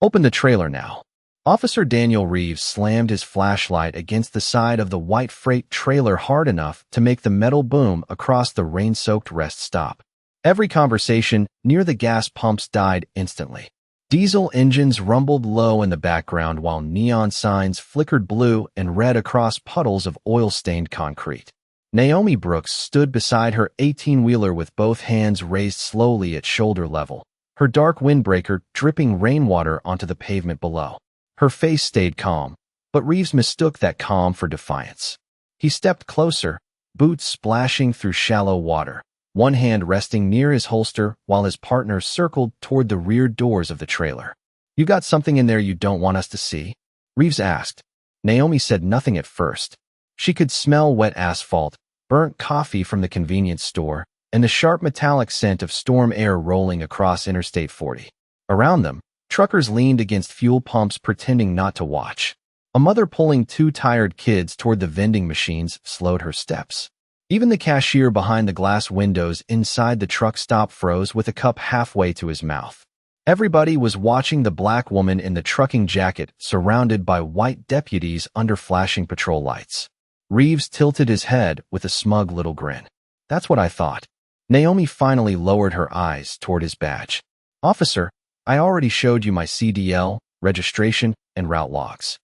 Open the trailer now. Officer Daniel Reeves slammed his flashlight against the side of the white freight trailer hard enough to make the metal boom across the rain-soaked rest stop. Every conversation near the gas pumps died instantly. Diesel engines rumbled low in the background while neon signs flickered blue and red across puddles of oil-stained concrete. Naomi Brooks stood beside her 18-wheeler with both hands raised slowly at shoulder level, her dark windbreaker dripping rainwater onto the pavement below. Her face stayed calm, but Reeves mistook that calm for defiance. He stepped closer, boots splashing through shallow water, one hand resting near his holster while his partner circled toward the rear doors of the trailer. "You got something in there you don't want us to see?" Reeves asked. Naomi said nothing at first. She could smell wet asphalt, burnt coffee from the convenience store, and the sharp metallic scent of storm air rolling across Interstate 40. Around them, truckers leaned against fuel pumps pretending not to watch. A mother pulling two tired kids toward the vending machines slowed her steps. Even the cashier behind the glass windows inside the truck stop froze with a cup halfway to his mouth. Everybody was watching the black woman in the trucking jacket surrounded by white deputies under flashing patrol lights. Reeves tilted his head with a smug little grin. "That's what I thought." Naomi finally lowered her eyes toward his badge. "Officer, I already showed you my CDL, registration, and route logs."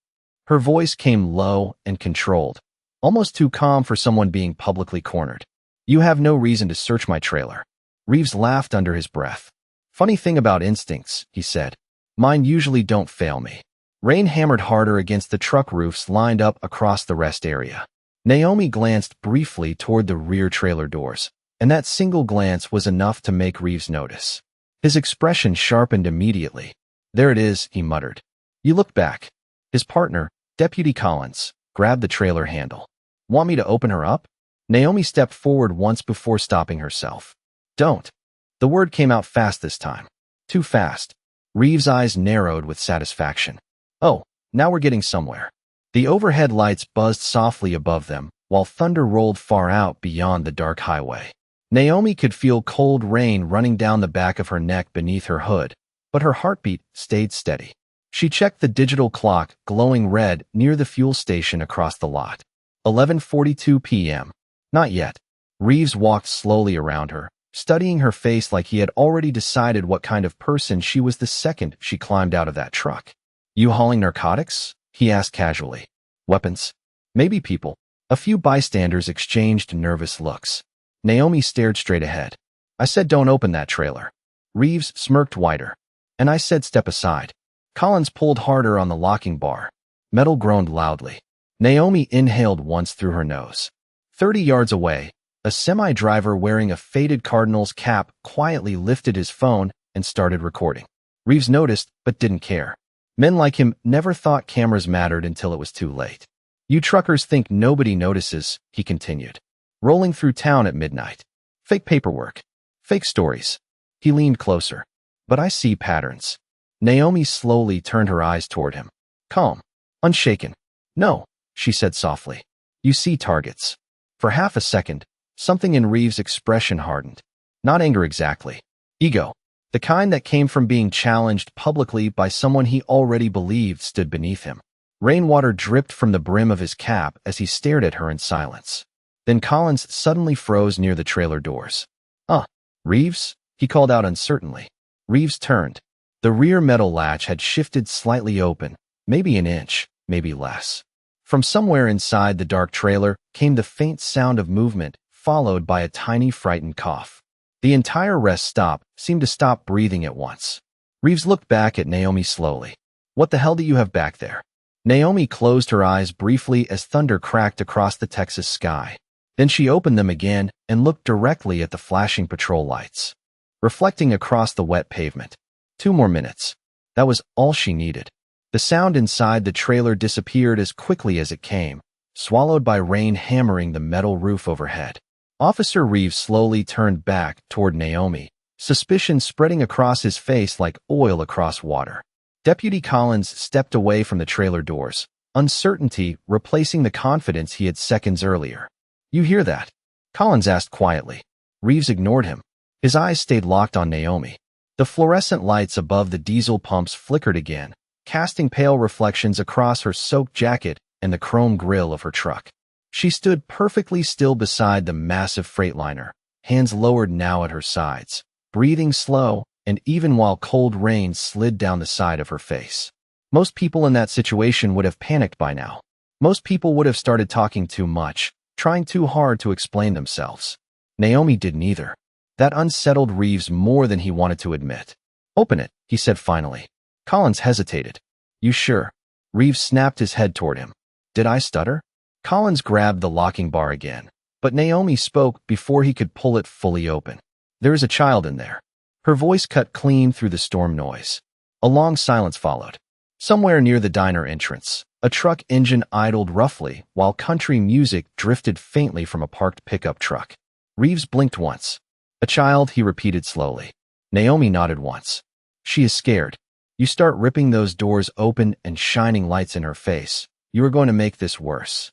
Her voice came low and controlled, almost too calm for someone being publicly cornered. "You have no reason to search my trailer." Reeves laughed under his breath. "Funny thing about instincts," he said. "Mine usually don't fail me." Rain hammered harder against the truck roofs lined up across the rest area. Naomi glanced briefly toward the rear trailer doors, and that single glance was enough to make Reeves notice. His expression sharpened immediately. "There it is," he muttered. "You look back." His partner, Deputy Collins, grabbed the trailer handle. "Want me to open her up?" Naomi stepped forward once before stopping herself. "Don't." The word came out fast this time. Too fast. Reeves' eyes narrowed with satisfaction. "Oh, now we're getting somewhere." The overhead lights buzzed softly above them, while thunder rolled far out beyond the dark highway. Naomi could feel cold rain running down the back of her neck beneath her hood, but her heartbeat stayed steady. She checked the digital clock glowing red near the fuel station across the lot. 11:42 p.m. Not yet. Reeves walked slowly around her, studying her face like he had already decided what kind of person she was the second she climbed out of that truck. "You hauling narcotics?" he asked casually. "Weapons? Maybe people." A few bystanders exchanged nervous looks. Naomi stared straight ahead. "I said don't open that trailer." Reeves smirked wider. "And I said step aside." Collins pulled harder on the locking bar. Metal groaned loudly. Naomi inhaled once through her nose. 30 yards away, a semi-driver wearing a faded Cardinals cap quietly lifted his phone and started recording. Reeves noticed, but didn't care. Men like him never thought cameras mattered until it was too late. "You truckers think nobody notices," he continued. "Rolling through town at midnight. Fake paperwork. Fake stories." He leaned closer. "But I see patterns." Naomi slowly turned her eyes toward him. Calm. Unshaken. "No," she said softly. "You see targets." For half a second, something in Reeves' expression hardened. Not anger exactly. Ego. The kind that came from being challenged publicly by someone he already believed stood beneath him. Rainwater dripped from the brim of his cap as he stared at her in silence. Then Collins suddenly froze near the trailer doors. Reeves?" he called out uncertainly. Reeves turned. The rear metal latch had shifted slightly open, maybe an inch, maybe less. From somewhere inside the dark trailer came the faint sound of movement, followed by a tiny frightened cough. The entire rest stop seemed to stop breathing at once. Reeves looked back at Naomi slowly. "What the hell do you have back there?" Naomi closed her eyes briefly as thunder cracked across the Texas sky. Then she opened them again and looked directly at the flashing patrol lights, reflecting across the wet pavement. 2 more minutes. That was all she needed. The sound inside the trailer disappeared as quickly as it came, swallowed by rain hammering the metal roof overhead. Officer Reeves slowly turned back toward Naomi, suspicion spreading across his face like oil across water. Deputy Collins stepped away from the trailer doors, uncertainty replacing the confidence he had seconds earlier. "You hear that?" Collins asked quietly. Reeves ignored him. His eyes stayed locked on Naomi. The fluorescent lights above the diesel pumps flickered again, casting pale reflections across her soaked jacket and the chrome grille of her truck. She stood perfectly still beside the massive freightliner, hands lowered now at her sides, breathing slow, and even while cold rain slid down the side of her face. Most people in that situation would have panicked by now. Most people would have started talking too much, trying too hard to explain themselves. Naomi didn't either. That unsettled Reeves more than he wanted to admit. "Open it," he said finally. Collins hesitated. "You sure?" Reeves snapped his head toward him. "Did I stutter?" Collins grabbed the locking bar again, but Naomi spoke before he could pull it fully open. "There is a child in there." Her voice cut clean through the storm noise. A long silence followed. Somewhere near the diner entrance, a truck engine idled roughly while country music drifted faintly from a parked pickup truck. Reeves blinked once. "A child," he repeated slowly. Naomi nodded once. "She is scared. You start ripping those doors open and shining lights in her face. You are going to make this worse."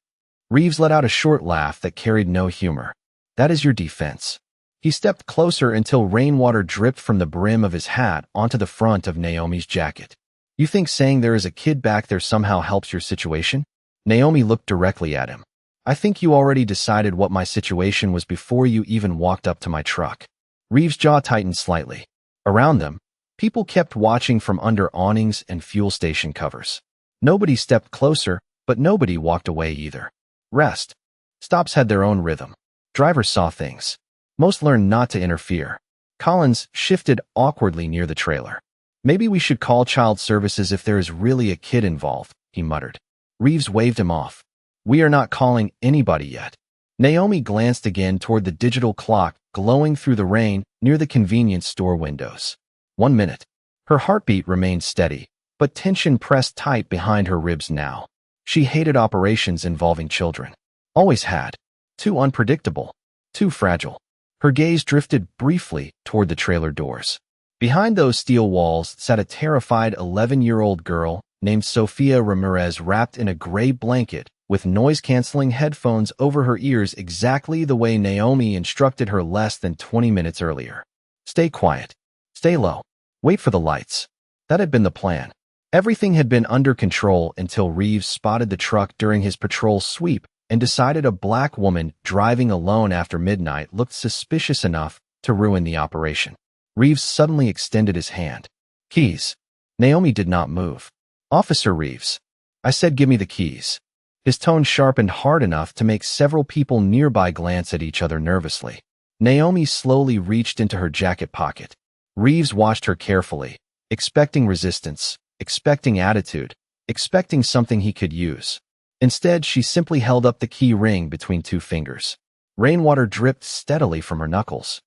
Reeves let out a short laugh that carried no humor. "That is your defense." He stepped closer until rainwater dripped from the brim of his hat onto the front of Naomi's jacket. "You think saying there is a kid back there somehow helps your situation?" Naomi looked directly at him. "I think you already decided what my situation was before you even walked up to my truck." Reeves' jaw tightened slightly. Around them, people kept watching from under awnings and fuel station covers. Nobody stepped closer, but nobody walked away either. Rest stops had their own rhythm. Drivers saw things. Most learned not to interfere. Collins shifted awkwardly near the trailer. "Maybe we should call child services if there is really a kid involved," he muttered. Reeves waved him off. "We are not calling anybody yet." Naomi glanced again toward the digital clock glowing through the rain near the convenience store windows. 1 minute. Her heartbeat remained steady, but tension pressed tight behind her ribs now. She hated operations involving children. Always had. Too unpredictable. Too fragile. Her gaze drifted briefly toward the trailer doors. Behind those steel walls sat a terrified 11-year-old girl named Sofia Ramirez, wrapped in a gray blanket with noise-canceling headphones over her ears, exactly the way Naomi instructed her less than 20 minutes earlier. Stay quiet. Stay low. Wait for the lights. That had been the plan. Everything had been under control until Reeves spotted the truck during his patrol sweep and decided a black woman driving alone after midnight looked suspicious enough to ruin the operation. Reeves suddenly extended his hand. "Keys." Naomi did not move. "Officer Reeves." "I said give me the keys." His tone sharpened hard enough to make several people nearby glance at each other nervously. Naomi slowly reached into her jacket pocket. Reeves watched her carefully, expecting resistance, expecting attitude, expecting something he could use. Instead, she simply held up the key ring between two fingers. Rainwater dripped steadily from her knuckles.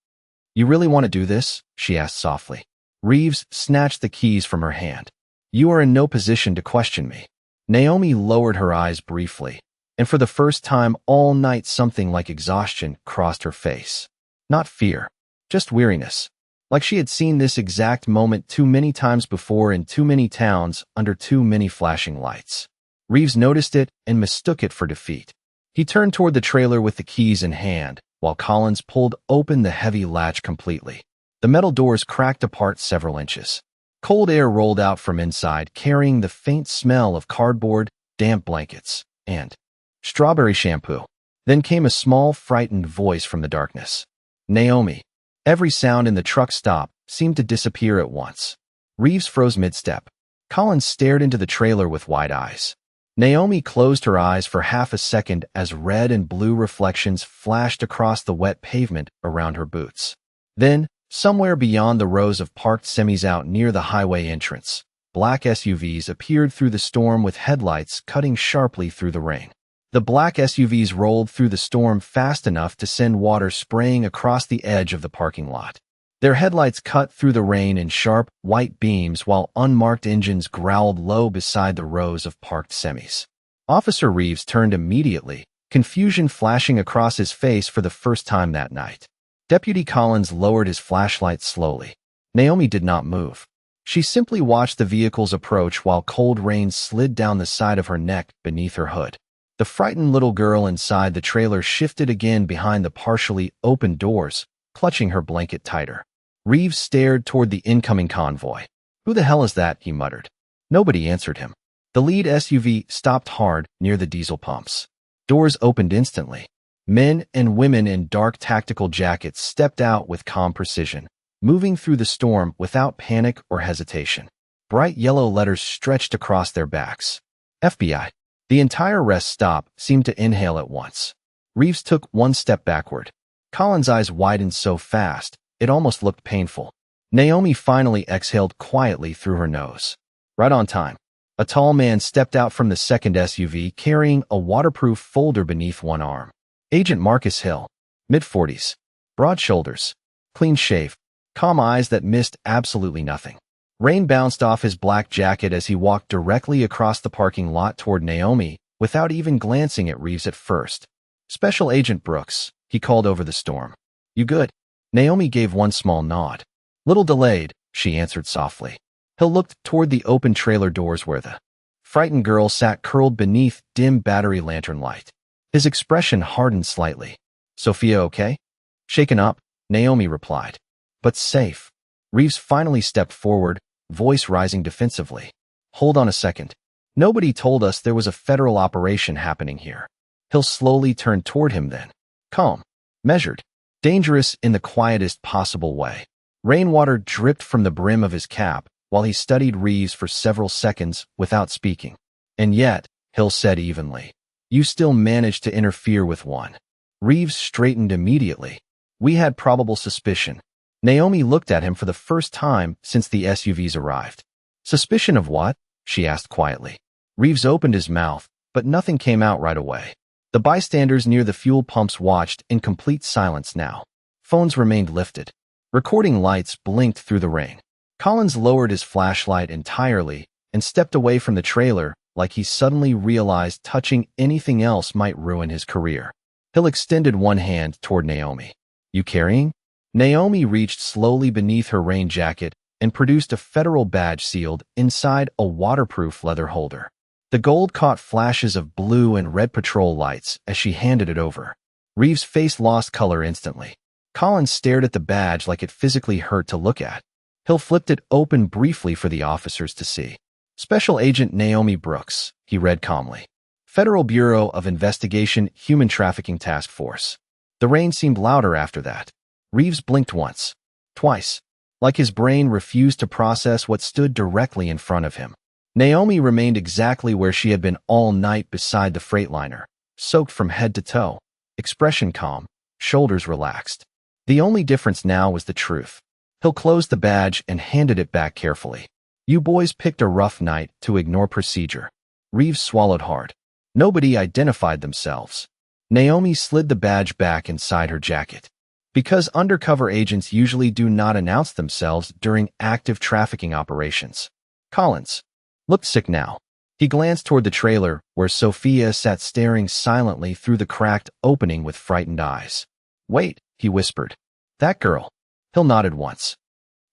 "You really want to do this?" she asked softly. Reeves snatched the keys from her hand. "You are in no position to question me." Naomi lowered her eyes briefly, and for the first time all night something like exhaustion crossed her face. Not fear, just weariness. Like she had seen this exact moment too many times before in too many towns under too many flashing lights. Reeves noticed it and mistook it for defeat. He turned toward the trailer with the keys in hand, while Collins pulled open the heavy latch completely. The metal doors cracked apart several inches. Cold air rolled out from inside, carrying the faint smell of cardboard, damp blankets, and strawberry shampoo. Then came a small, frightened voice from the darkness. "Naomi." Every sound in the truck stop seemed to disappear at once. Reeves froze mid-step. Collins stared into the trailer with wide eyes. Naomi closed her eyes for half a second as red and blue reflections flashed across the wet pavement around her boots. Then, somewhere beyond the rows of parked semis out near the highway entrance, black SUVs appeared through the storm with headlights cutting sharply through the rain. The black SUVs rolled through the storm fast enough to send water spraying across the edge of the parking lot. Their headlights cut through the rain in sharp, white beams while unmarked engines growled low beside the rows of parked semis. Officer Reeves turned immediately, confusion flashing across his face for the first time that night. Deputy Collins lowered his flashlight slowly. Naomi did not move. She simply watched the vehicles approach while cold rain slid down the side of her neck beneath her hood. The frightened little girl inside the trailer shifted again behind the partially open doors, clutching her blanket tighter. Reeves stared toward the incoming convoy. "Who the hell is that?" he muttered. Nobody answered him. The lead SUV stopped hard near the diesel pumps. Doors opened instantly. Men and women in dark tactical jackets stepped out with calm precision, moving through the storm without panic or hesitation. Bright yellow letters stretched across their backs. FBI. The entire rest stop seemed to inhale at once. Reeves took one step backward. Colin's eyes widened so fast, it almost looked painful. Naomi finally exhaled quietly through her nose. Right on time. A tall man stepped out from the second SUV carrying a waterproof folder beneath one arm. Agent Marcus Hill, mid-40s, broad shoulders, clean shave, calm eyes that missed absolutely nothing. Rain bounced off his black jacket as he walked directly across the parking lot toward Naomi without even glancing at Reeves at first. "Special Agent Brooks," he called over the storm. "You good?" Naomi gave one small nod. "Little delayed," she answered softly. Hill looked toward the open trailer doors where the frightened girl sat curled beneath dim battery lantern light. His expression hardened slightly. "Sophia okay?" "Shaken up," Naomi replied. "But safe." Reeves finally stepped forward, voice rising defensively. "Hold on a second. Nobody told us there was a federal operation happening here." Hill slowly turned toward him then. Calm, measured, dangerous in the quietest possible way. Rainwater dripped from the brim of his cap while he studied Reeves for several seconds without speaking. "And yet," Hill said evenly, "you still managed to interfere with one." Reeves straightened immediately. "We had probable suspicion." Naomi looked at him for the first time since the SUVs arrived. "Suspicion of what?" she asked quietly. Reeves opened his mouth, but nothing came out right away. The bystanders near the fuel pumps watched in complete silence now. Phones remained lifted. Recording lights blinked through the rain. Collins lowered his flashlight entirely and stepped away from the trailer like he suddenly realized touching anything else might ruin his career. Hill extended one hand toward Naomi. "You carrying?" Naomi reached slowly beneath her rain jacket and produced a federal badge sealed inside a waterproof leather holder. The gold caught flashes of blue and red patrol lights as she handed it over. Reeves' face lost color instantly. Collins stared at the badge like it physically hurt to look at. Hill flipped it open briefly for the officers to see. "Special Agent Naomi Brooks," he read calmly. "Federal Bureau of Investigation Human Trafficking Task Force." The rain seemed louder after that. Reeves blinked once, twice, like his brain refused to process what stood directly in front of him. Naomi remained exactly where she had been all night beside the Freightliner, soaked from head to toe, expression calm, shoulders relaxed. The only difference now was the truth. Hill closed the badge and handed it back carefully. "You boys picked a rough night to ignore procedure." Reeves swallowed hard. Nobody identified themselves. Naomi slid the badge back inside her jacket. "Because undercover agents usually do not announce themselves during active trafficking operations." Collins looked sick now. He glanced toward the trailer where Sophia sat staring silently through the cracked opening with frightened eyes. "Wait," he whispered. "That girl." Hill nodded once.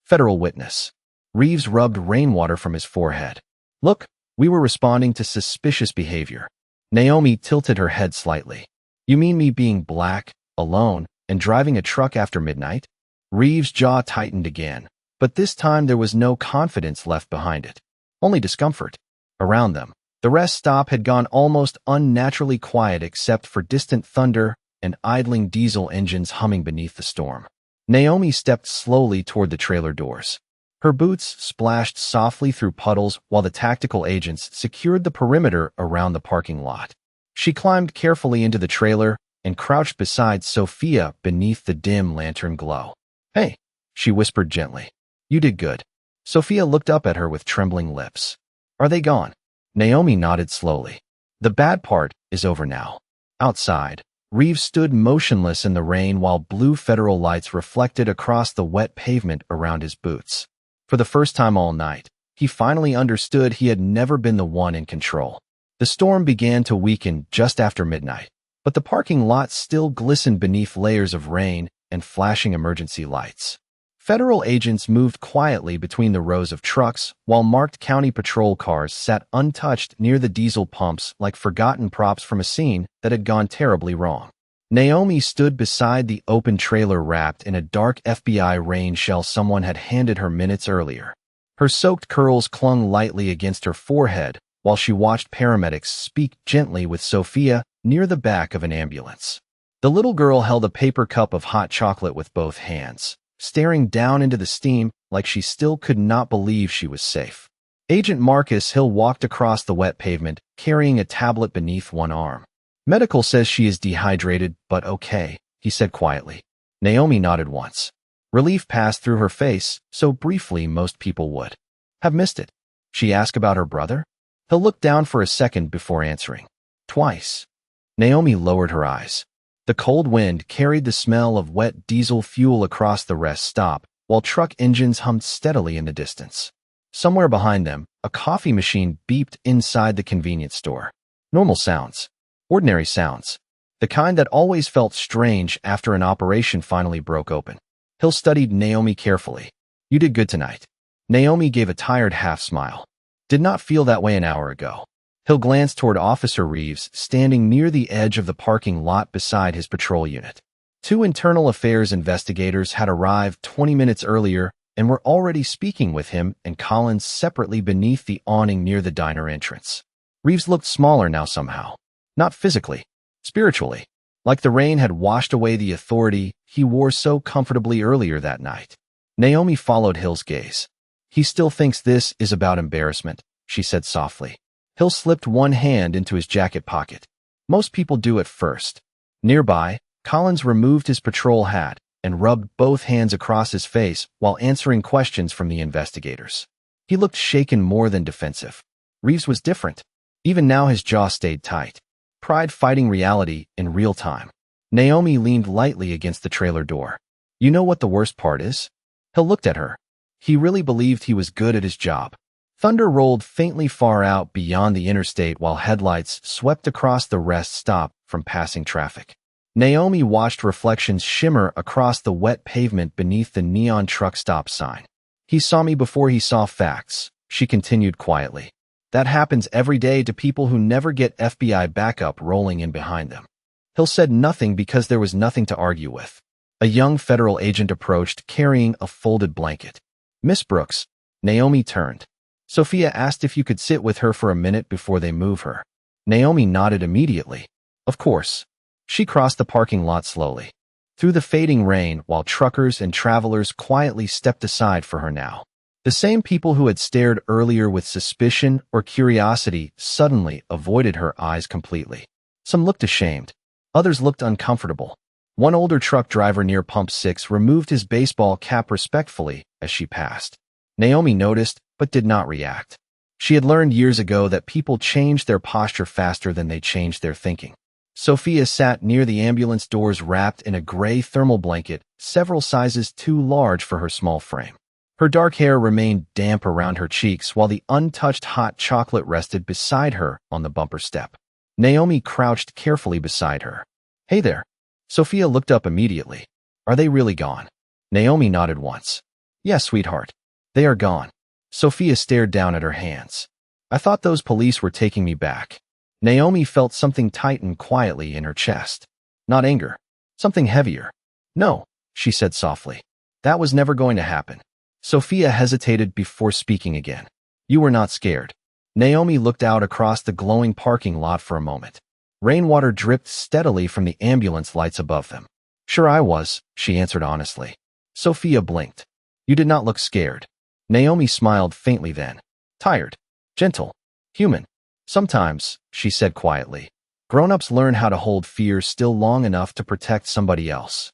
"Federal witness." Reeves rubbed rainwater from his forehead. "Look, we were responding to suspicious behavior." Naomi tilted her head slightly. "You mean me being black, alone, and driving a truck after midnight?" Reeves' jaw tightened again, but this time there was no confidence left behind it. Only discomfort. Around them, the rest stop had gone almost unnaturally quiet except for distant thunder and idling diesel engines humming beneath the storm. Naomi stepped slowly toward the trailer doors. Her boots splashed softly through puddles while the tactical agents secured the perimeter around the parking lot. She climbed carefully into the trailer and crouched beside Sophia beneath the dim lantern glow. "Hey," she whispered gently. "You did good." Sophia looked up at her with trembling lips. "Are they gone?" Naomi nodded slowly. "The bad part is over now." Outside, Reeves stood motionless in the rain while blue federal lights reflected across the wet pavement around his boots. For the first time all night, he finally understood he had never been the one in control. The storm began to weaken just after midnight, but the parking lot still glistened beneath layers of rain and flashing emergency lights. Federal agents moved quietly between the rows of trucks while marked county patrol cars sat untouched near the diesel pumps like forgotten props from a scene that had gone terribly wrong. Naomi stood beside the open trailer wrapped in a dark FBI rain shell someone had handed her minutes earlier. Her soaked curls clung lightly against her forehead while she watched paramedics speak gently with Sophia near the back of an ambulance. The little girl held a paper cup of hot chocolate with both hands, staring down into the steam like she still could not believe she was safe. Agent Marcus Hill walked across the wet pavement, carrying a tablet beneath one arm. "Medical says she is dehydrated, but okay," he said quietly. Naomi nodded once. Relief passed through her face, so briefly most people would have missed it. She asked about her brother? Hill looked down for a second before answering. "Twice." Naomi lowered her eyes. The cold wind carried the smell of wet diesel fuel across the rest stop, while truck engines hummed steadily in the distance. Somewhere behind them, a coffee machine beeped inside the convenience store. Normal sounds. Ordinary sounds. The kind that always felt strange after an operation finally broke open. Hill studied Naomi carefully. "You did good tonight." Naomi gave a tired half-smile. "Did not feel that way an hour ago." Hill glanced toward Officer Reeves, standing near the edge of the parking lot beside his patrol unit. 2 internal affairs investigators had arrived 20 minutes earlier and were already speaking with him and Collins separately beneath the awning near the diner entrance. Reeves looked smaller now somehow. Not physically, spiritually. Like the rain had washed away the authority he wore so comfortably earlier that night. Naomi followed Hill's gaze. "He still thinks this is about embarrassment," she said softly. Hill slipped one hand into his jacket pocket. "Most people do at first." Nearby, Collins removed his patrol hat and rubbed both hands across his face while answering questions from the investigators. He looked shaken more than defensive. Reeves was different. Even now his jaw stayed tight. Pride fighting reality in real time. Naomi leaned lightly against the trailer door. "You know what the worst part is?" Hill looked at her. He really believed he was good at his job. Thunder rolled faintly far out beyond the interstate while headlights swept across the rest stop from passing traffic. Naomi watched reflections shimmer across the wet pavement beneath the neon truck stop sign. "He saw me before he saw facts," she continued quietly. "That happens every day to people who never get FBI backup rolling in behind them." Hill said nothing because there was nothing to argue with. A young federal agent approached carrying a folded blanket. "Miss Brooks." Naomi turned. "Sophia asked if you could sit with her for a minute before they move her." Naomi nodded immediately. "Of course." She crossed the parking lot slowly. Through the fading rain, while truckers and travelers quietly stepped aside for her now. The same people who had stared earlier with suspicion or curiosity suddenly avoided her eyes completely. Some looked ashamed. Others looked uncomfortable. One older truck driver near Pump 6 removed his baseball cap respectfully as she passed. Naomi noticed, but did not react. She had learned years ago that people change their posture faster than they change their thinking. Sophia sat near the ambulance doors wrapped in a gray thermal blanket, several sizes too large for her small frame. Her dark hair remained damp around her cheeks while the untouched hot chocolate rested beside her on the bumper step. Naomi crouched carefully beside her. "Hey there." Sophia looked up immediately. "Are they really gone?" Naomi nodded once. "Yes, sweetheart. They are gone." Sophia stared down at her hands. "I thought those police were taking me back." Naomi felt something tighten quietly in her chest. Not anger. Something heavier. "No," she said softly. "That was never going to happen." Sophia hesitated before speaking again. "You were not scared." Naomi looked out across the glowing parking lot for a moment. Rainwater dripped steadily from the ambulance lights above them. "Sure I was," she answered honestly. Sophia blinked. "You did not look scared." Naomi smiled faintly then. "Tired. Gentle. Human. Sometimes," she said quietly. "Grown-ups learn how to hold fear still long enough to protect somebody else."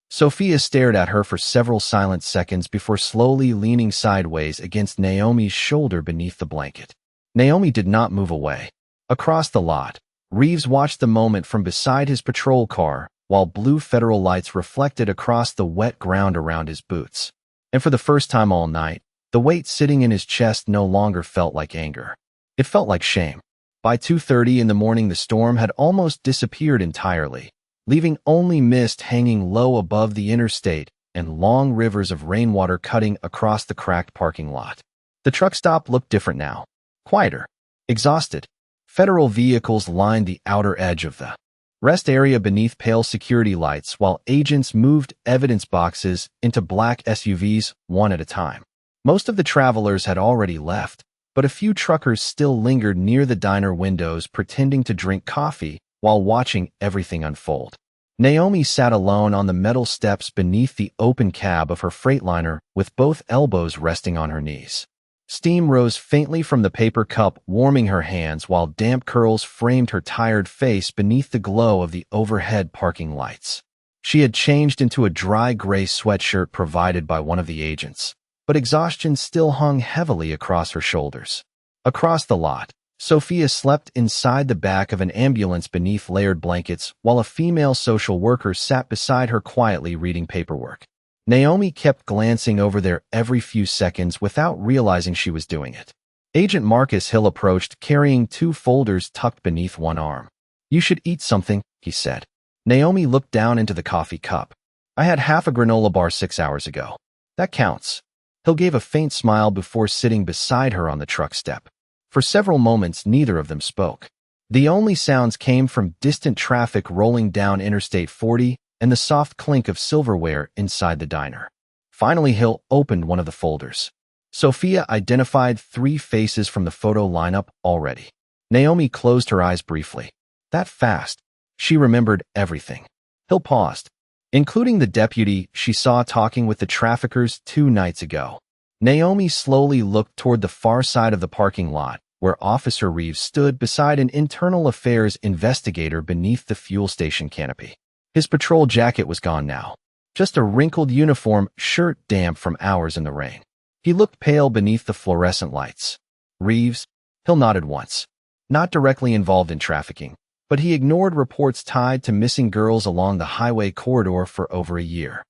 Sophia stared at her for several silent seconds before slowly leaning sideways against Naomi's shoulder beneath the blanket. Naomi did not move away. Across the lot, Reeves watched the moment from beside his patrol car while blue federal lights reflected across the wet ground around his boots. And for the first time all night, the weight sitting in his chest no longer felt like anger. It felt like shame. By 2:30 in the morning, the storm had almost disappeared entirely, leaving only mist hanging low above the interstate and long rivers of rainwater cutting across the cracked parking lot. The truck stop looked different now. Quieter. Exhausted. Federal vehicles lined the outer edge of the rest area beneath pale security lights while agents moved evidence boxes into black SUVs one at a time. Most of the travelers had already left, but a few truckers still lingered near the diner windows pretending to drink coffee while watching everything unfold. Naomi sat alone on the metal steps beneath the open cab of her Freightliner with both elbows resting on her knees. Steam rose faintly from the paper cup, warming her hands while damp curls framed her tired face beneath the glow of the overhead parking lights. She had changed into a dry gray sweatshirt provided by one of the agents, but exhaustion still hung heavily across her shoulders. Across the lot, Sophia slept inside the back of an ambulance beneath layered blankets while a female social worker sat beside her quietly reading paperwork. Naomi kept glancing over there every few seconds without realizing she was doing it. Agent Marcus Hill approached, carrying 2 folders tucked beneath one arm. "You should eat something," he said. Naomi looked down into the coffee cup. "I had half a granola bar 6 hours ago. That counts." Hill gave a faint smile before sitting beside her on the truck step. For several moments, neither of them spoke. The only sounds came from distant traffic rolling down Interstate 40 and the soft clink of silverware inside the diner. Finally, Hill opened one of the folders. Sophia identified 3 faces from the photo lineup already. Naomi closed her eyes briefly. That fast. She remembered everything. Hill paused, including the deputy she saw talking with the traffickers 2 nights ago. Naomi slowly looked toward the far side of the parking lot, where Officer Reeves stood beside an internal affairs investigator beneath the fuel station canopy. His patrol jacket was gone now, just a wrinkled uniform shirt damp from hours in the rain. He looked pale beneath the fluorescent lights. "Reeves?" Hill nodded once. Not directly involved in trafficking, but he ignored reports tied to missing girls along the highway corridor for over a year.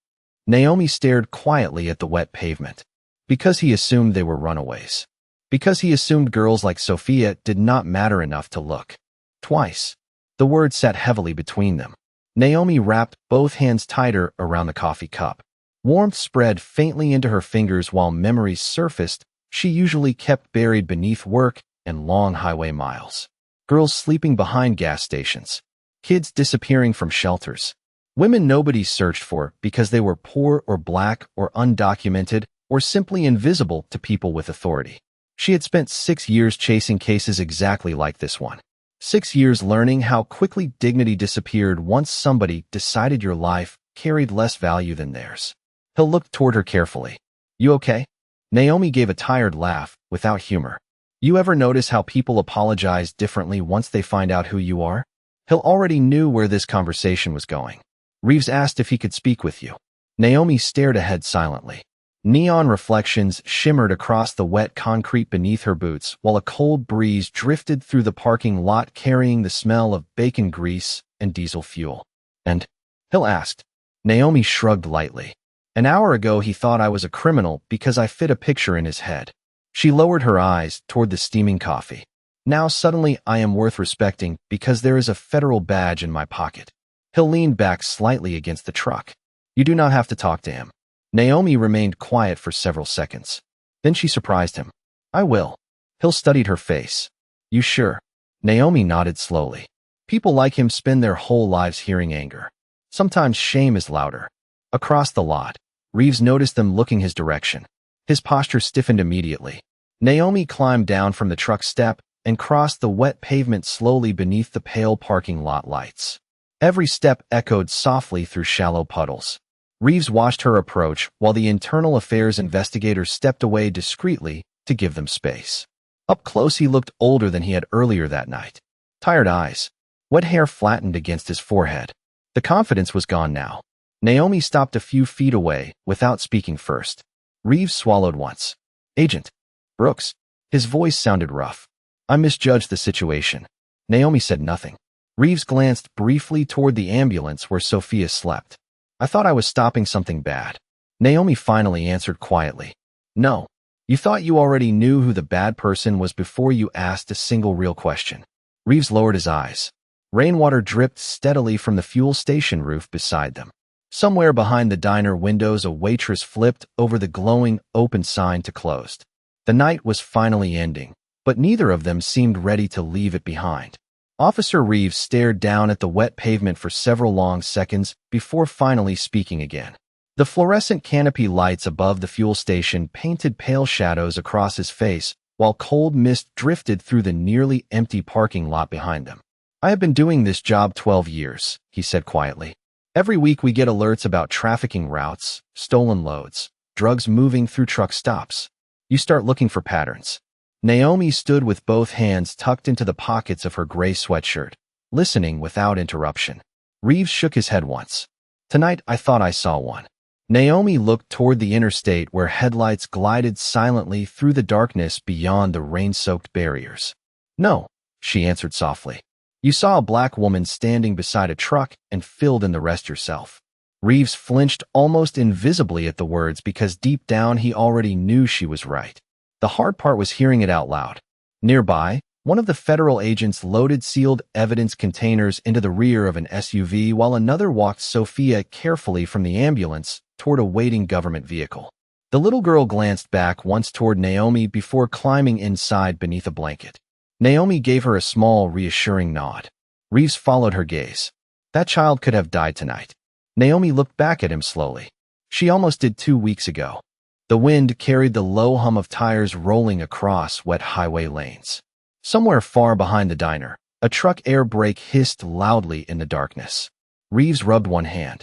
Naomi stared quietly at the wet pavement. Because he assumed they were runaways. Because he assumed girls like Sophia did not matter enough to look. Twice. The word sat heavily between them. Naomi wrapped both hands tighter around the coffee cup. Warmth spread faintly into her fingers while memories surfaced she usually kept buried beneath work and long highway miles. Girls sleeping behind gas stations. Kids disappearing from shelters. Women nobody searched for because they were poor or black or undocumented or simply invisible to people with authority. She had spent 6 years chasing cases exactly like this one. 6 years learning how quickly dignity disappeared once somebody decided your life carried less value than theirs. Hill looked toward her carefully. "You okay?" Naomi gave a tired laugh, without humor. "You ever notice how people apologize differently once they find out who you are?" Hill already knew where this conversation was going. Reeves asked if he could speak with you. Naomi stared ahead silently. Neon reflections shimmered across the wet concrete beneath her boots while a cold breeze drifted through the parking lot carrying the smell of bacon grease and diesel fuel. "And?" Hill asked. Naomi shrugged lightly. "An hour ago he thought I was a criminal because I fit a picture in his head." She lowered her eyes toward the steaming coffee. "Now suddenly I am worth respecting because there is a federal badge in my pocket." Hill leaned back slightly against the truck. "You do not have to talk to him." Naomi remained quiet for several seconds. Then she surprised him. "I will." Hill studied her face. "You sure?" Naomi nodded slowly. People like him spend their whole lives hearing anger. Sometimes shame is louder. Across the lot, Reeves noticed them looking his direction. His posture stiffened immediately. Naomi climbed down from the truck step and crossed the wet pavement slowly beneath the pale parking lot lights. Every step echoed softly through shallow puddles. Reeves watched her approach while the internal affairs investigator stepped away discreetly to give them space. Up close he looked older than he had earlier that night. Tired eyes. Wet hair flattened against his forehead. The confidence was gone now. Naomi stopped a few feet away without speaking first. Reeves swallowed once. "Agent Brooks." His voice sounded rough. "I misjudged the situation." Naomi said nothing. Reeves glanced briefly toward the ambulance where Sophia slept. "I thought I was stopping something bad." Naomi finally answered quietly. "No. You thought you already knew who the bad person was before you asked a single real question." Reeves lowered his eyes. Rainwater dripped steadily from the fuel station roof beside them. Somewhere behind the diner windows, a waitress flipped over the glowing open sign to closed. The night was finally ending, but neither of them seemed ready to leave it behind. Officer Reeves stared down at the wet pavement for several long seconds before finally speaking again. The fluorescent canopy lights above the fuel station painted pale shadows across his face, while cold mist drifted through the nearly empty parking lot behind them. "I have been doing this job 12 years, he said quietly. "Every week we get alerts about trafficking routes, stolen loads, drugs moving through truck stops. You start looking for patterns." Naomi stood with both hands tucked into the pockets of her gray sweatshirt, listening without interruption. Reeves shook his head once. "Tonight I thought I saw one." Naomi looked toward the interstate where headlights glided silently through the darkness beyond the rain-soaked barriers. "No," she answered softly. "You saw a black woman standing beside a truck and filled in the rest yourself." Reeves flinched almost invisibly at the words because deep down he already knew she was right. The hard part was hearing it out loud. Nearby, one of the federal agents loaded sealed evidence containers into the rear of an SUV while another walked Sophia carefully from the ambulance toward a waiting government vehicle. The little girl glanced back once toward Naomi before climbing inside beneath a blanket. Naomi gave her a small, reassuring nod. Reeves followed her gaze. "That child could have died tonight." Naomi looked back at him slowly. "She almost did 2 weeks ago." The wind carried the low hum of tires rolling across wet highway lanes. Somewhere far behind the diner, a truck air brake hissed loudly in the darkness. Reeves rubbed one hand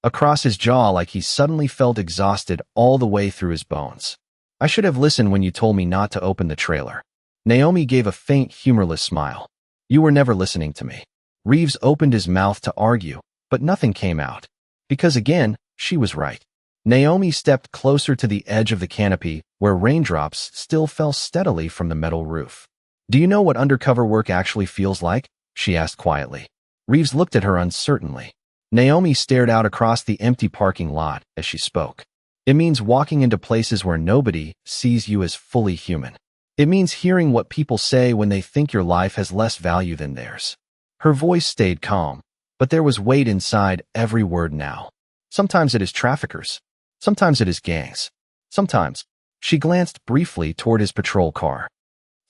across his jaw like he suddenly felt exhausted all the way through his bones. "I should have listened when you told me not to open the trailer." Naomi gave a faint, humorless smile. "You were never listening to me." Reeves opened his mouth to argue, but nothing came out. Because again, she was right. Naomi stepped closer to the edge of the canopy, where raindrops still fell steadily from the metal roof. "Do you know what undercover work actually feels like?" she asked quietly. Reeves looked at her uncertainly. Naomi stared out across the empty parking lot as she spoke. "It means walking into places where nobody sees you as fully human. It means hearing what people say when they think your life has less value than theirs." Her voice stayed calm, but there was weight inside every word now. "Sometimes it is traffickers. Sometimes it is gangs. Sometimes," she glanced briefly toward his patrol car.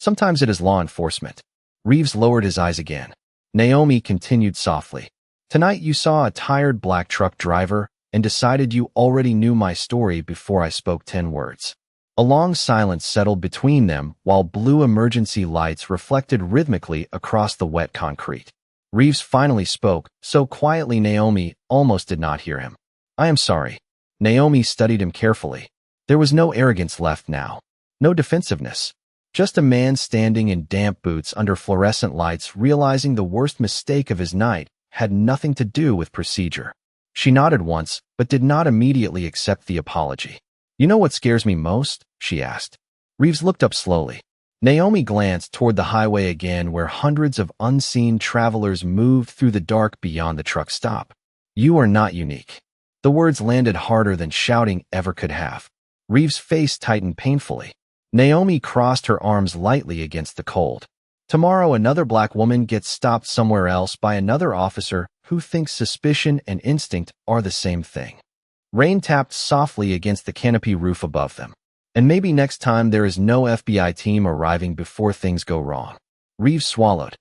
"Sometimes it is law enforcement." Reeves lowered his eyes again. Naomi continued softly. "Tonight you saw a tired black truck driver and decided you already knew my story before I spoke 10 words. A long silence settled between them while blue emergency lights reflected rhythmically across the wet concrete. Reeves finally spoke, so quietly Naomi almost did not hear him. "I am sorry." Naomi studied him carefully. There was no arrogance left now. No defensiveness. Just a man standing in damp boots under fluorescent lights realizing the worst mistake of his night had nothing to do with procedure. She nodded once, but did not immediately accept the apology. "You know what scares me most?" she asked. Reeves looked up slowly. Naomi glanced toward the highway again where hundreds of unseen travelers moved through the dark beyond the truck stop. "You are not unique." The words landed harder than shouting ever could have. Reeves' face tightened painfully. Naomi crossed her arms lightly against the cold. "Tomorrow another black woman gets stopped somewhere else by another officer who thinks suspicion and instinct are the same thing." Rain tapped softly against the canopy roof above them. "And maybe next time there is no FBI team arriving before things go wrong." Reeves swallowed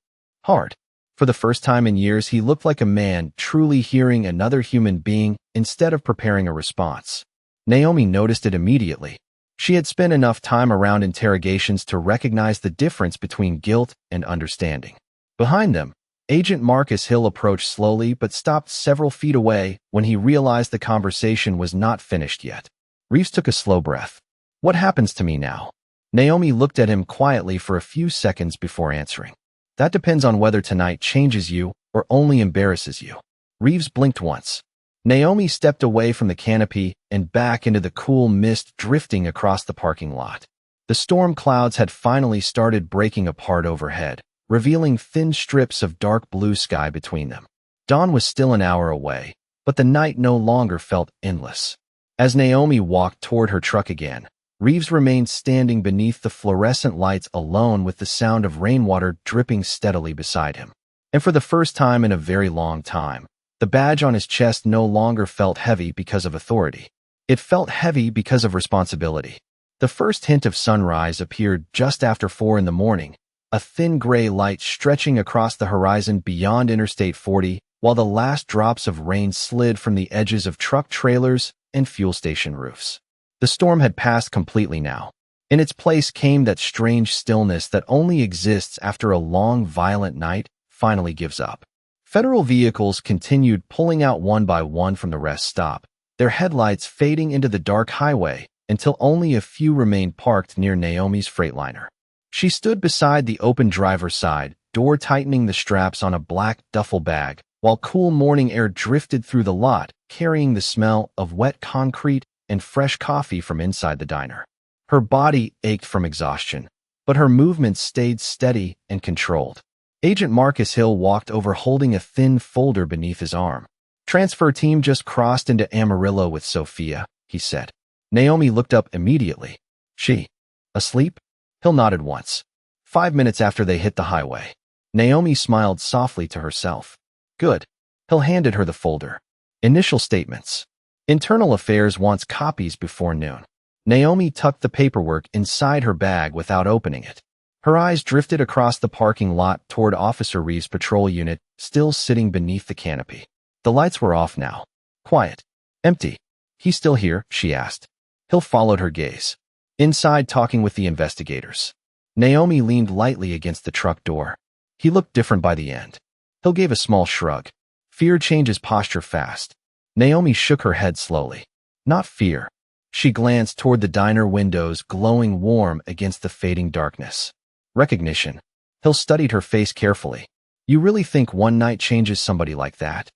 hard. For the first time in years, he looked like a man truly hearing another human being instead of preparing a response. Naomi noticed it immediately. She had spent enough time around interrogations to recognize the difference between guilt and understanding. Behind them, Agent Marcus Hill approached slowly but stopped several feet away when he realized the conversation was not finished yet. Reeves took a slow breath. "What happens to me now?" Naomi looked at him quietly for a few seconds before answering. "That depends on whether tonight changes you or only embarrasses you." Reeves blinked once. Naomi stepped away from the canopy and back into the cool mist drifting across the parking lot. The storm clouds had finally started breaking apart overhead, revealing thin strips of dark blue sky between them. Dawn was still an hour away, but the night no longer felt endless. As Naomi walked toward her truck again, Reeves remained standing beneath the fluorescent lights alone with the sound of rainwater dripping steadily beside him. And for the first time in a very long time, the badge on his chest no longer felt heavy because of authority. It felt heavy because of responsibility. The first hint of sunrise appeared just after 4 in the morning, a thin gray light stretching across the horizon beyond Interstate 40, while the last drops of rain slid from the edges of truck trailers and fuel station roofs. The storm had passed completely now. In its place came that strange stillness that only exists after a long, violent night finally gives up. Federal vehicles continued pulling out one by one from the rest stop, their headlights fading into the dark highway until only a few remained parked near Naomi's Freightliner. She stood beside the open driver's side, door tightening the straps on a black duffel bag, while cool morning air drifted through the lot, carrying the smell of wet concrete and fresh coffee from inside the diner. Her body ached from exhaustion, but her movements stayed steady and controlled. Agent Marcus Hill walked over holding a thin folder beneath his arm. "Transfer team just crossed into Amarillo with Sophia," he said. Naomi looked up immediately. "She asleep?" Hill nodded once. 5 minutes after they hit the highway. Naomi smiled softly to herself. "Good." Hill handed her the folder. "Initial statements. Internal Affairs wants copies before noon." Naomi tucked the paperwork inside her bag without opening it. Her eyes drifted across the parking lot toward Officer Reeves' patrol unit, still sitting beneath the canopy. The lights were off now. Quiet. Empty. "He's still here?" she asked. Hill followed her gaze. "Inside talking with the investigators." Naomi leaned lightly against the truck door. He looked different by the end. Hill gave a small shrug. Fear changes posture fast. Naomi shook her head slowly. Not fear. She glanced toward the diner windows glowing warm against the fading darkness. Recognition. Hill studied her face carefully. "You really think one night changes somebody like that?"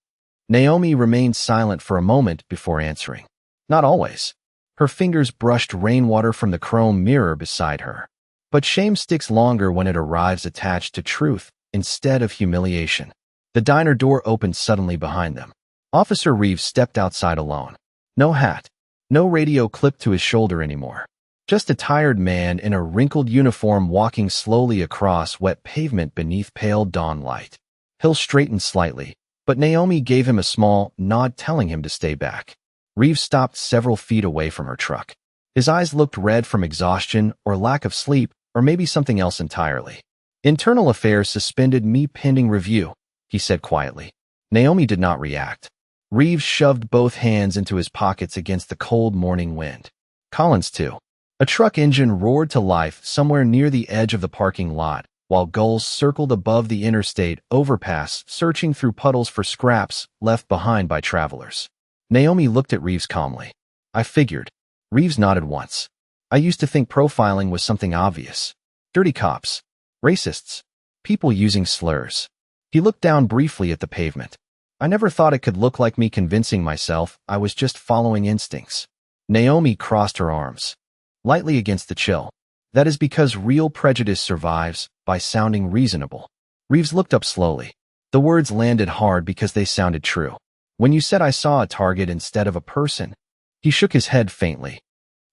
Naomi remained silent for a moment before answering. "Not always." Her fingers brushed rainwater from the chrome mirror beside her. "But shame sticks longer when it arrives attached to truth instead of humiliation." The diner door opened suddenly behind them. Officer Reeves stepped outside alone. No hat. No radio clipped to his shoulder anymore. Just a tired man in a wrinkled uniform walking slowly across wet pavement beneath pale dawn light. Hill straightened slightly, but Naomi gave him a small nod telling him to stay back. Reeves stopped several feet away from her truck. His eyes looked red from exhaustion or lack of sleep, or maybe something else entirely. "Internal Affairs suspended me pending review," he said quietly. Naomi did not react. Reeves shoved both hands into his pockets against the cold morning wind. "Collins, too." A truck engine roared to life somewhere near the edge of the parking lot, while gulls circled above the interstate overpass, searching through puddles for scraps left behind by travelers. Naomi looked at Reeves calmly. "I figured." Reeves nodded once. "I used to think profiling was something obvious. Dirty cops. Racists. People using slurs." He looked down briefly at the pavement. "I never thought it could look like me convincing myself I was just following instincts." Naomi crossed her arms. Lightly against the chill. "That is because real prejudice survives by sounding reasonable." Reeves looked up slowly. The words landed hard because they sounded true. "When you said I saw a target instead of a person." He shook his head faintly.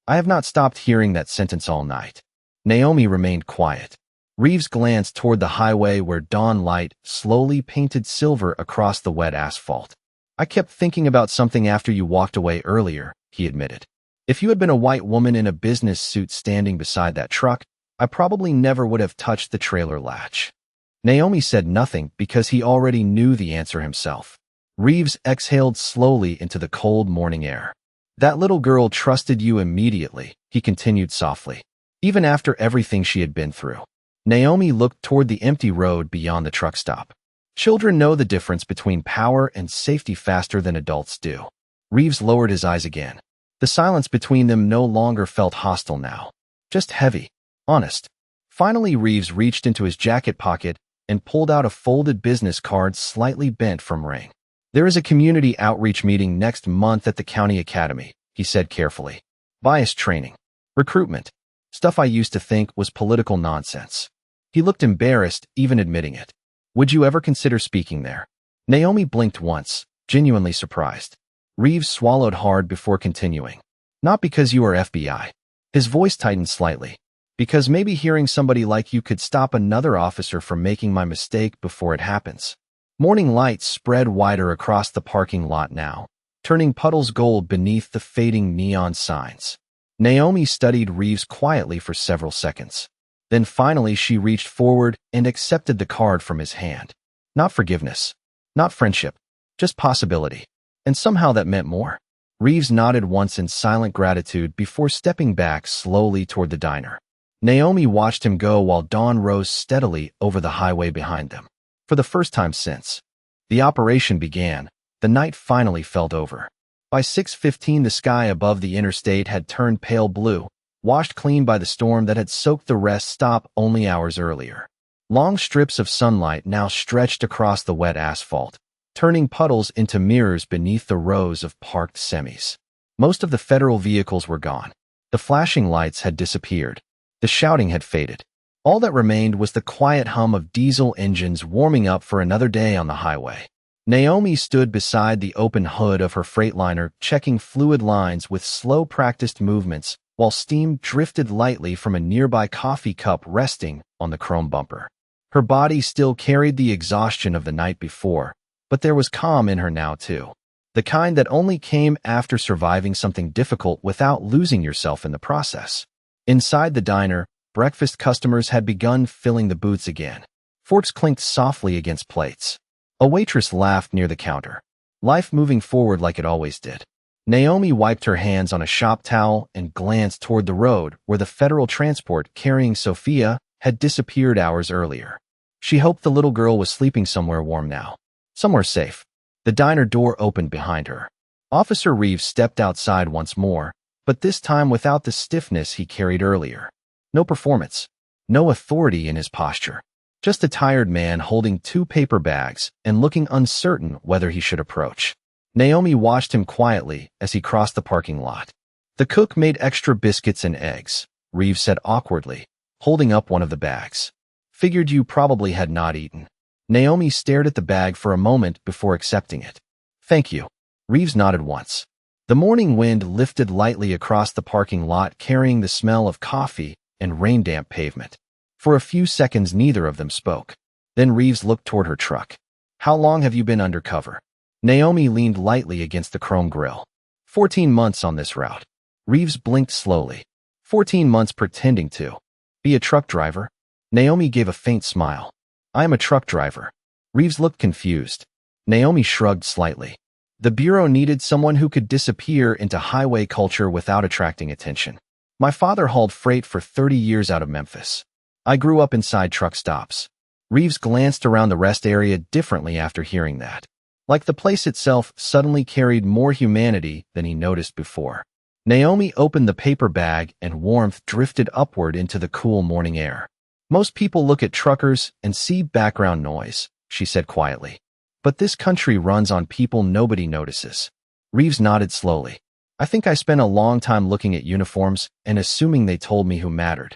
"I have not stopped hearing that sentence all night." Naomi remained quiet. Reeves glanced toward the highway where dawn light slowly painted silver across the wet asphalt. "I kept thinking about something after you walked away earlier," he admitted. "If you had been a white woman in a business suit standing beside that truck, I probably never would have touched the trailer latch." Naomi said nothing because he already knew the answer himself. Reeves exhaled slowly into the cold morning air. "That little girl trusted you immediately," he continued softly, "even after everything she had been through." Naomi looked toward the empty road beyond the truck stop. "Children know the difference between power and safety faster than adults do." Reeves lowered his eyes again. The silence between them no longer felt hostile now. Just heavy. Honest. Finally, Reeves reached into his jacket pocket and pulled out a folded business card slightly bent from rain. "There is a community outreach meeting next month at the county academy," he said carefully. "Bias training. Recruitment. Stuff I used to think was political nonsense." He looked embarrassed, even admitting it. "Would you ever consider speaking there?" Naomi blinked once, genuinely surprised. Reeves swallowed hard before continuing. "Not because you are FBI." His voice tightened slightly. "Because maybe hearing somebody like you could stop another officer from making my mistake before it happens." Morning light spread wider across the parking lot now, turning puddles gold beneath the fading neon signs. Naomi studied Reeves quietly for several seconds. Then finally she reached forward and accepted the card from his hand. Not forgiveness, not friendship, just possibility. And somehow that meant more. Reeves nodded once in silent gratitude before stepping back slowly toward the diner. Naomi watched him go while dawn rose steadily over the highway behind them. For the first time since the operation began, the night finally felt over. By 6:15, the sky above the interstate had turned pale blue, washed clean by the storm that had soaked the rest stop only hours earlier. Long strips of sunlight now stretched across the wet asphalt, turning puddles into mirrors beneath the rows of parked semis. Most of the federal vehicles were gone. The flashing lights had disappeared. The shouting had faded. All that remained was the quiet hum of diesel engines warming up for another day on the highway. Naomi stood beside the open hood of her Freightliner, checking fluid lines with slow practiced movements, while steam drifted lightly from a nearby coffee cup resting on the chrome bumper. Her body still carried the exhaustion of the night before, but there was calm in her now too. The kind that only came after surviving something difficult without losing yourself in the process. Inside the diner, breakfast customers had begun filling the booths again. Forks clinked softly against plates. A waitress laughed near the counter. Life moving forward like it always did. Naomi wiped her hands on a shop towel and glanced toward the road where the federal transport carrying Sophia had disappeared hours earlier. She hoped the little girl was sleeping somewhere warm now. Somewhere safe. The diner door opened behind her. Officer Reeves stepped outside once more, but this time without the stiffness he carried earlier. No performance. No authority in his posture. Just a tired man holding 2 paper bags and looking uncertain whether he should approach. Naomi watched him quietly as he crossed the parking lot. The cook made extra biscuits and eggs, Reeves said awkwardly, holding up one of the bags. Figured you probably had not eaten. Naomi stared at the bag for a moment before accepting it. Thank you. Reeves nodded once. The morning wind lifted lightly across the parking lot, carrying the smell of coffee and rain-damp pavement. For a few seconds, neither of them spoke. Then Reeves looked toward her truck. How long have you been undercover? Naomi leaned lightly against the chrome grille. 14 months on this route. Reeves blinked slowly. 14 months pretending to be a truck driver? Naomi gave a faint smile. I am a truck driver. Reeves looked confused. Naomi shrugged slightly. The Bureau needed someone who could disappear into highway culture without attracting attention. My father hauled freight for 30 years out of Memphis. I grew up inside truck stops. Reeves glanced around the rest area differently after hearing that. Like the place itself suddenly carried more humanity than he noticed before. Naomi opened the paper bag and warmth drifted upward into the cool morning air. Most people look at truckers and see background noise, she said quietly. But this country runs on people nobody notices. Reeves nodded slowly. I think I spent a long time looking at uniforms and assuming they told me who mattered.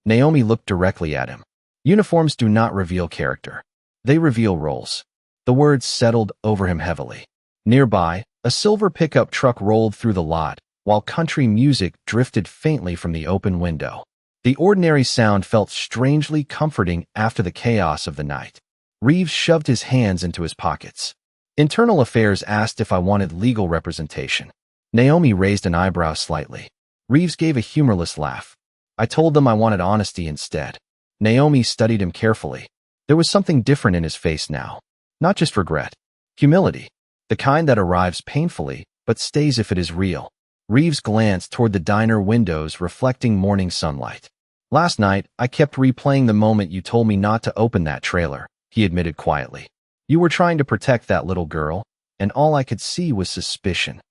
Naomi looked directly at him. Uniforms do not reveal character. They reveal roles. The words settled over him heavily. Nearby, a silver pickup truck rolled through the lot, while country music drifted faintly from the open window. The ordinary sound felt strangely comforting after the chaos of the night. Reeves shoved his hands into his pockets. Internal Affairs asked if I wanted legal representation. Naomi raised an eyebrow slightly. Reeves gave a humorless laugh. I told them I wanted honesty instead. Naomi studied him carefully. There was something different in his face now. Not just regret. Humility. The kind that arrives painfully, but stays if it is real. Reeves glanced toward the diner windows reflecting morning sunlight. Last night, I kept replaying the moment you told me not to open that trailer, he admitted quietly. You were trying to protect that little girl, and all I could see was suspicion.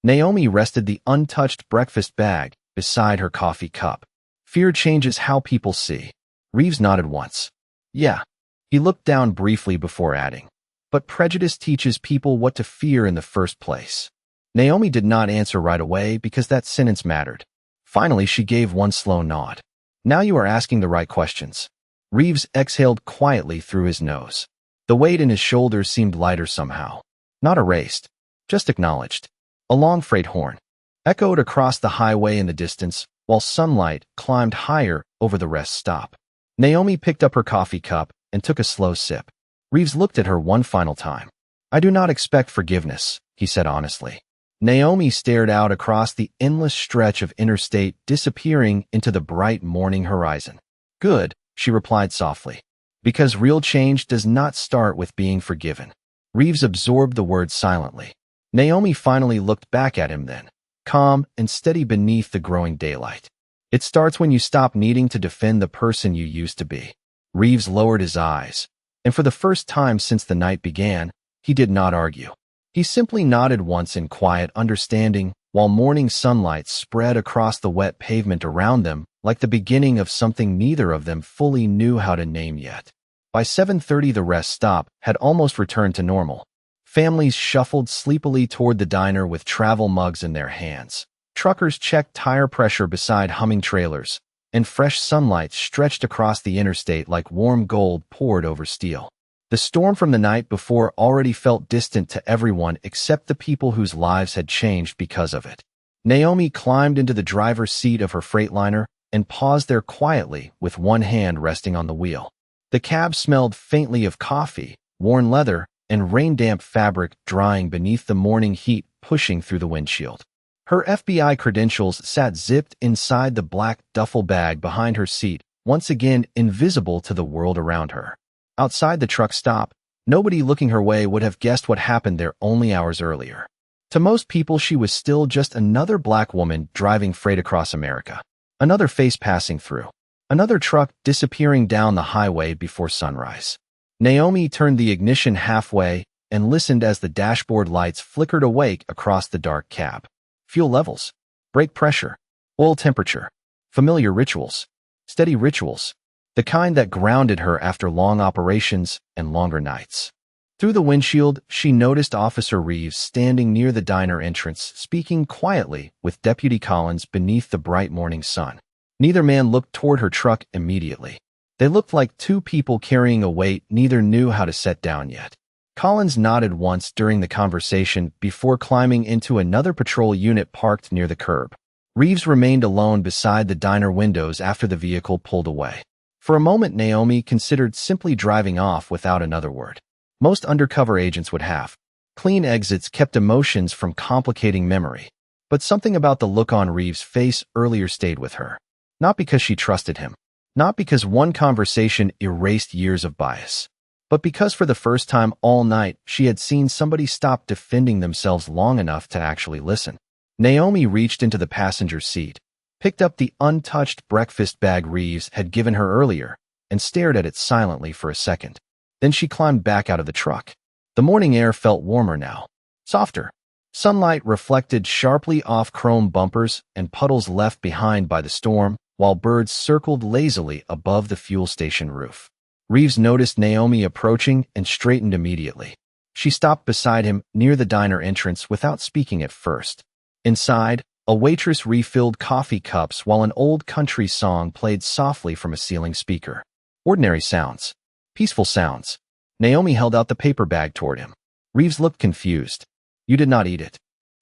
Naomi rested the untouched breakfast bag beside her coffee cup. Fear changes how people see. Reeves nodded once. Yeah. He looked down briefly before adding. But prejudice teaches people what to fear in the first place. Naomi did not answer right away because that sentence mattered. Finally, she gave one slow nod. Now you are asking the right questions. Reeves exhaled quietly through his nose. The weight in his shoulders seemed lighter somehow. Not erased, just acknowledged. A long freight horn echoed across the highway in the distance, while sunlight climbed higher over the rest stop. Naomi picked up her coffee cup and took a slow sip. Reeves looked at her one final time. I do not expect forgiveness, he said honestly. Naomi stared out across the endless stretch of interstate disappearing into the bright morning horizon. Good, she replied softly. Because real change does not start with being forgiven. Reeves absorbed the words silently. Naomi finally looked back at him then, calm and steady beneath the growing daylight. It starts when you stop needing to defend the person you used to be. Reeves lowered his eyes, and for the first time since the night began, he did not argue. He simply nodded once in quiet understanding, while morning sunlight spread across the wet pavement around them like the beginning of something neither of them fully knew how to name yet. By 7:30 the rest stop had almost returned to normal. Families shuffled sleepily toward the diner with travel mugs in their hands. Truckers checked tire pressure beside humming trailers, and fresh sunlight stretched across the interstate like warm gold poured over steel. The storm from the night before already felt distant to everyone except the people whose lives had changed because of it. Naomi climbed into the driver's seat of her Freightliner and paused there quietly with one hand resting on the wheel. The cab smelled faintly of coffee, worn leather, and rain-damp fabric drying beneath the morning heat pushing through the windshield. Her FBI credentials sat zipped inside the black duffel bag behind her seat, once again invisible to the world around her. Outside the truck stop, nobody looking her way would have guessed what happened there only hours earlier. To most people, she was still just another black woman driving freight across America. Another face passing through. Another truck disappearing down the highway before sunrise. Naomi turned the ignition halfway and listened as the dashboard lights flickered awake across the dark cab. Fuel levels, brake pressure, oil temperature, familiar rituals, steady rituals, the kind that grounded her after long operations and longer nights. Through the windshield, she noticed Officer Reeves standing near the diner entrance, speaking quietly with Deputy Collins beneath the bright morning sun. Neither man looked toward her truck immediately. They looked like two people carrying a weight neither knew how to set down yet. Collins nodded once during the conversation before climbing into another patrol unit parked near the curb. Reeves remained alone beside the diner windows after the vehicle pulled away. For a moment, Naomi considered simply driving off without another word. Most undercover agents would have. Clean exits kept emotions from complicating memory. But something about the look on Reeves' face earlier stayed with her. Not because she trusted him. Not because one conversation erased years of bias. But because for the first time all night, she had seen somebody stop defending themselves long enough to actually listen. Naomi reached into the passenger seat, picked up the untouched breakfast bag Reeves had given her earlier, and stared at it silently for a second. Then she climbed back out of the truck. The morning air felt warmer now, softer. Sunlight reflected sharply off chrome bumpers and puddles left behind by the storm, while birds circled lazily above the fuel station roof. Reeves noticed Naomi approaching and straightened immediately. She stopped beside him near the diner entrance without speaking at first. Inside, a waitress refilled coffee cups while an old country song played softly from a ceiling speaker. Ordinary sounds. Peaceful sounds. Naomi held out the paper bag toward him. Reeves looked confused. You did not eat it.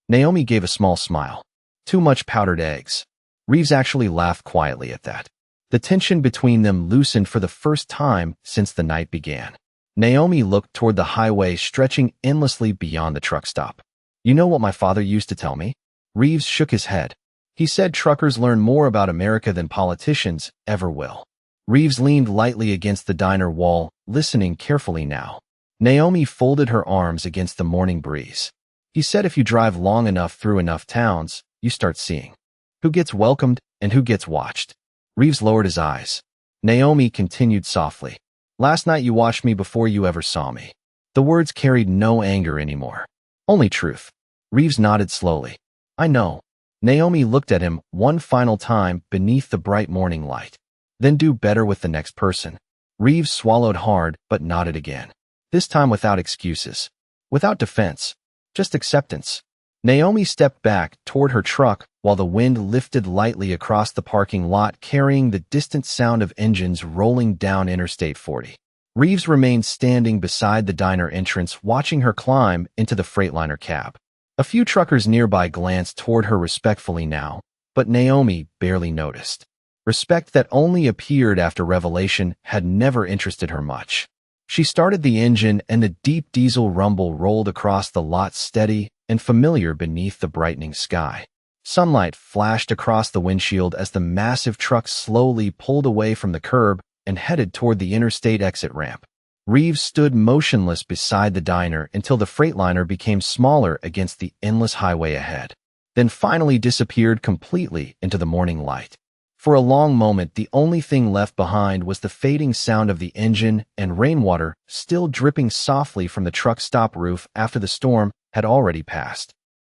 Naomi gave a small smile. Too much powdered eggs. Reeves actually laughed quietly at that. The tension between them loosened for the first time since the night began. Naomi looked toward the highway stretching endlessly beyond the truck stop. You know what my father used to tell me? Reeves shook his head. He said truckers learn more about America than politicians ever will. Reeves leaned lightly against the diner wall, listening carefully now. Naomi folded her arms against the morning breeze. He said if you drive long enough through enough towns, you start seeing who gets welcomed and who gets watched. Reeves lowered his eyes. Naomi continued softly. Last night you watched me before you ever saw me. The words carried no anger anymore. Only truth. Reeves nodded slowly. I know. Naomi looked at him one final time beneath the bright morning light. Then do better with the next person. Reeves swallowed hard but nodded again. This time without excuses. Without defense. Just acceptance. Naomi stepped back toward her truck while the wind lifted lightly across the parking lot carrying the distant sound of engines rolling down Interstate 40. Reeves remained standing beside the diner entrance watching her climb into the Freightliner cab. A few truckers nearby glanced toward her respectfully now, but Naomi barely noticed. Respect that only appeared after revelation had never interested her much. She started the engine and the deep diesel rumble rolled across the lot steady and familiar beneath the brightening sky. Sunlight flashed across the windshield as the massive truck slowly pulled away from the curb and headed toward the interstate exit ramp. Reeves stood motionless beside the diner until the Freightliner became smaller against the endless highway ahead, then finally disappeared completely into the morning light. For a long moment, the only thing left behind was the fading sound of the engine and rainwater still dripping softly from the truck's stop roof after the storm had already passed.